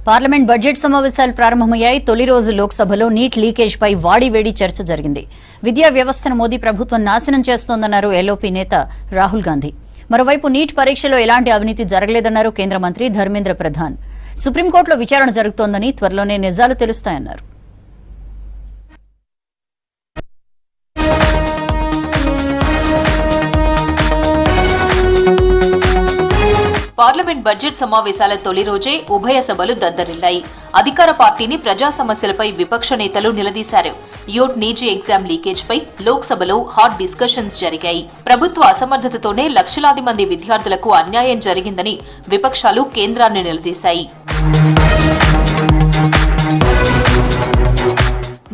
Parliament budget సమావేశాలు ప్రారంభమయ్యాయి. తొలి రోజు లోక్సభలో నీట్ లీకేజ్ పై వాడివేడి చర్చ జరిగింది. విద్యా వ్యవస్థను మోదీ ప్రభుత్వం నాశనం చేస్తోందన్నారు ఎల్ఓపీ నేత రాహుల్ గాంధీ. మరోవైపు నీట్ పరీక్షలో ఎలాంటి అవినీతి జరగలేదన్నారు కేంద్ర మంత్రి ధర్మేంద్ర ప్రధాన్. సుప్రీంకోర్టులో విచారణ జరుగుతోందని, త్వరలోనే నిజాలు తెలుస్తాయన్నారు. పార్లమెంట్ బడ్జెట్ సమావేశాల తొలి రోజే ఉభయ సభలు దద్దరిల్లాయి. అధికార పార్టీని ప్రజా సమస్యలపై విపక్ష నేతలు నిలదీశారు. యూట్ నీజీ ఎగ్జామ్ లీకేజ్ పై లోక్సభలో హాట్ డిస్కషన్స్ జరిగాయి. ప్రభుత్వ అసమర్థతతోనే లక్షలాది మంది విద్యార్థులకు అన్యాయం జరిగిందని విపక్షాలు కేంద్రాన్ని నిలదీశాయి.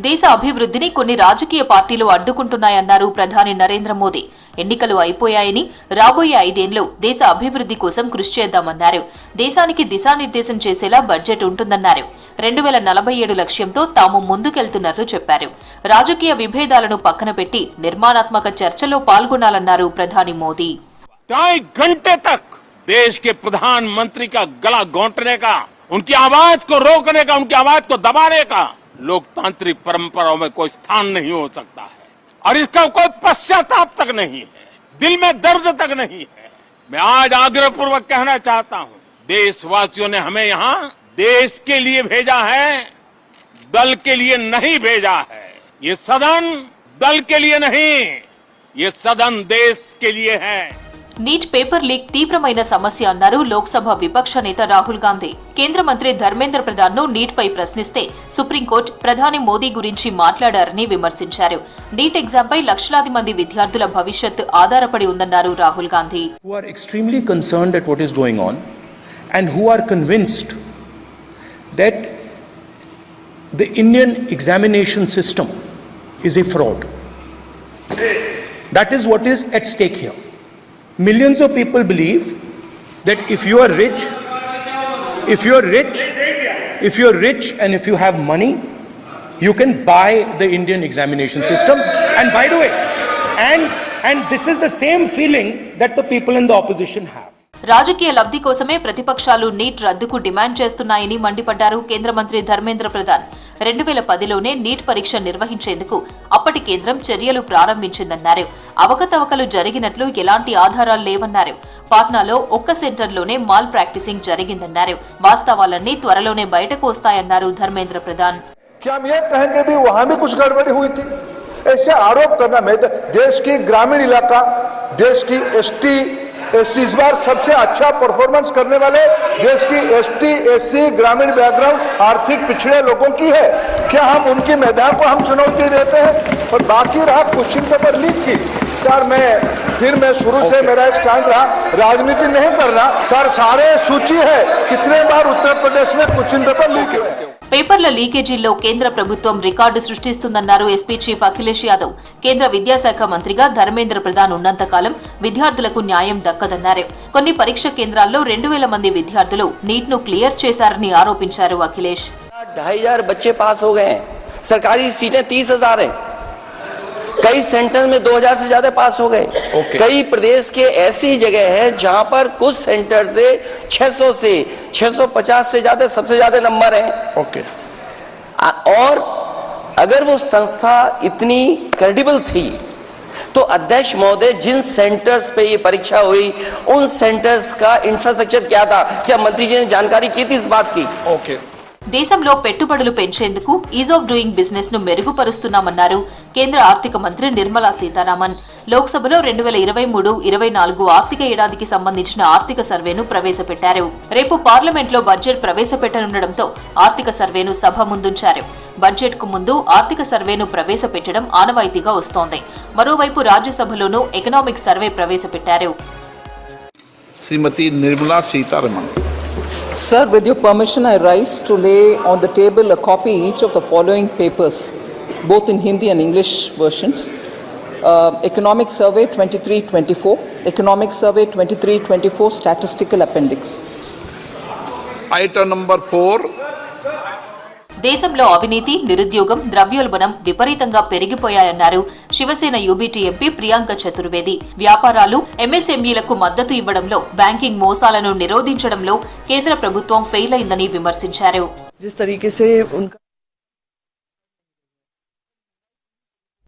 దేశ అభివృద్ధిని కొన్ని రాజకీయ పార్టీలు అడ్డుకుంటున్నాయన్నారు ప్రధాని నరేంద్ర మోదీ. ఎన్నికలు అయిపోయాయని, రాబోయే 5 ఏళ్లు దేశ అభివృద్ధి కోసం కృషి చేద్దామన్నారు. దేశానికి దిశానిర్దేశం చేసేలా బడ్జెట్ ఉంటుందన్నారు. 2047 లక్ష్యంతో తాము ముందుకెళ్తున్నట్లు చెప్పారు. రాజకీయ విభేదాలను పక్కన పెట్టి నిర్మాణాత్మక చర్చలో పాల్గొనాలన్నారు ప్రధాని మోదీ. 2.5 घंटे तक देश के प्रधानमंत्री का गला घोंटने का, उनकी आवाज को रोकने का, उनकी आवाज को दबाने का लोकतांत्रिक परंपराओं में कोई स्थान नहीं हो सकता है और इसका कोई पश्चाताप तक नहीं है, दिल में दर्द तक नहीं है। मैं आज आग्रहपूर्वक कहना चाहता हूं, देशवासियों ने हमें यहां देश के लिए भेजा है, दल के लिए नहीं भेजा है। ये सदन दल के लिए नहीं, ये सदन देश के लिए है। నీట్ పేపర్ లీక్ తీవ్రమైన సమస్య అన్నారు లోక్సభ విపక్ష నేత రాహుల్ గాంధీ. కేంద్ర మంత్రి ధర్మేంద్ర ప్రధాన్ ను నీట్ పై ప్రశ్నిస్తే సుప్రీంకోర్టు ప్రధాని మోదీ గురించి మాట్లాడారని విమర్శించారు. నీట్ ఎగ్జామ్ పై లక్షలాది మంది విద్యార్థుల భవిష్యత్తు ఆధారపడి ఉందన్నారు Rahul Gandhi. Who are extremely concerned at what is going on and who are convinced that the Indian examination system is a fraud. That is what is at stake here. Millions of people believe that if you are rich and if you have money, you can buy the Indian examination system. And by the way, and this is the same feeling that the people in the opposition have. రాజకీయ లబ్ధి కోసమే ప్రతిపక్షాలు neat రద్దుకు demand చేస్తున్నాయని మండిపడ్డారు కేంద్ర మంత్రి Dharmendra Pradhan. 2010లోనే neat పరీక్ష నిర్వహించేందుకు అప్పటి కేంద్రం చర్యలు ప్రారంభించిందన్నారు. అవకతవకలు జరిగినట్లు ఎలాంటి ఆధారాలు లేవన్నారు. పాట్నాలో ఒక్క సెంటర్లోనే మాల్ ప్రాక్టీసింగ్ జరిగిందన్నారు. వాస్తవాలన్నీ త్వరలోనే బయటకు వస్తాయన్నారు ధర్మేంద్ర ప్రధాన్. ऐसे आरोप करना, मैं देश की ग्रामीण इलाका, देश की एसटी एससी इस बार सबसे अच्छा परफॉर्मेंस करने वाले देश की एसटी एससी ग्रामीण बैकग्राउंड आर्थिक पिछड़े लोगों की है. क्या हम उनकी मेधा को हम चुनौती देते हैं? और बाकी रहा क्वेश्चन पेपर लीक की, सर मैं शुरू से मेरा एक स्टैंड रहा, राजनीति नहीं करना सर. सारे सूची है कितने बार उत्तर प्रदेश में क्वेश्चन पेपर लीक हुए. పేపర్ల లీకేజీల్లో కేంద్ర ప్రభుత్వం రికార్డు సృష్టిస్తుందన్నారు ఎస్పీ చీఫ్ అఖిలేష్ యాదవ్. కేంద్ర విద్యాశాఖ మంత్రిగా ధర్మేంద్ర ప్రధాన్ ఉన్నంతకాలం విద్యార్థులకు న్యాయం దక్కదన్నారు. కొన్ని పరీక్ష కేంద్రాల్లో 2000 మంది విద్యార్థులు నీట్ ను క్లియర్ చేశారని ఆరోపించారు అఖిలేష్. 2500 बच्चे पास हो गए हैं, सरकारी सीटें 30,000 हैं, कई सेंटर में 2000 से ज्यादा पास हो गए. कई प्रदेश के ऐसी जगह है जहां पर कुछ सेंटर से 600 से 650 से ज्यादा सबसे ज्यादा नंबर हैं. और अगर वो संस्था इतनी क्रेडिबल थी तो अध्यक्ष महोदय जिन सेंटर्स पे ये परीक्षा हुई उन सेंटर्स का इंफ्रास्ट्रक्चर क्या था? क्या मंत्री जी ने जानकारी की थी इस बात की? దేశంలో పెట్టుబడులు పెంచేందుకు ఈజ్ ఆఫ్ డూయింగ్ బిజినెస్ ను మెరుగుపరుస్తున్నామన్నారు కేంద్ర ఆర్థిక మంత్రి నిర్మలా సీతారామన్. లోక్సభలో 2023-24 ఆర్థిక ఏడాదికి సంబంధించిన ఆర్థిక సర్వేను ప్రవేశపెట్టారు. రేపు పార్లమెంట్లో బడ్జెట్ ప్రవేశపెట్టనుండటంతో ఆర్థిక సర్వేను సభ ముందుంచారు. బడ్జెట్ కు ముందు ఆర్థిక సర్వేను ప్రవేశపెట్టడం ఆనవాయితీగా వస్తోంది. మరోవైపు రాజ్యసభలోనూ ఎకనామిక్ సర్వే ప్రవేశపెట్టారు. శ్రీమతి Nirmala Sitharaman. Sir, with your permission, I rise to lay on the table a copy each of the following papers, both in Hindi and English versions. Economic Survey 23-24, Economic Survey 23-24 Statistical Appendix. Item number 4. దేశంలో అవినీతి, నిరుద్యోగం, ద్రవ్యోల్బణం విపరీతంగా పెరిగిపోయాయన్నారు Shiv Sena UBT MP Priyanka Chaturvedi. వ్యాపారాలు, ఎంఎస్ఎంఈలకు మద్దతు ఇవ్వడంలో, banking మోసాలను నిరోధించడంలో కేంద్ర ప్రభుత్వం ఫెయిల్ అయిందని విమర్శించారు. जिस तरीके से उनका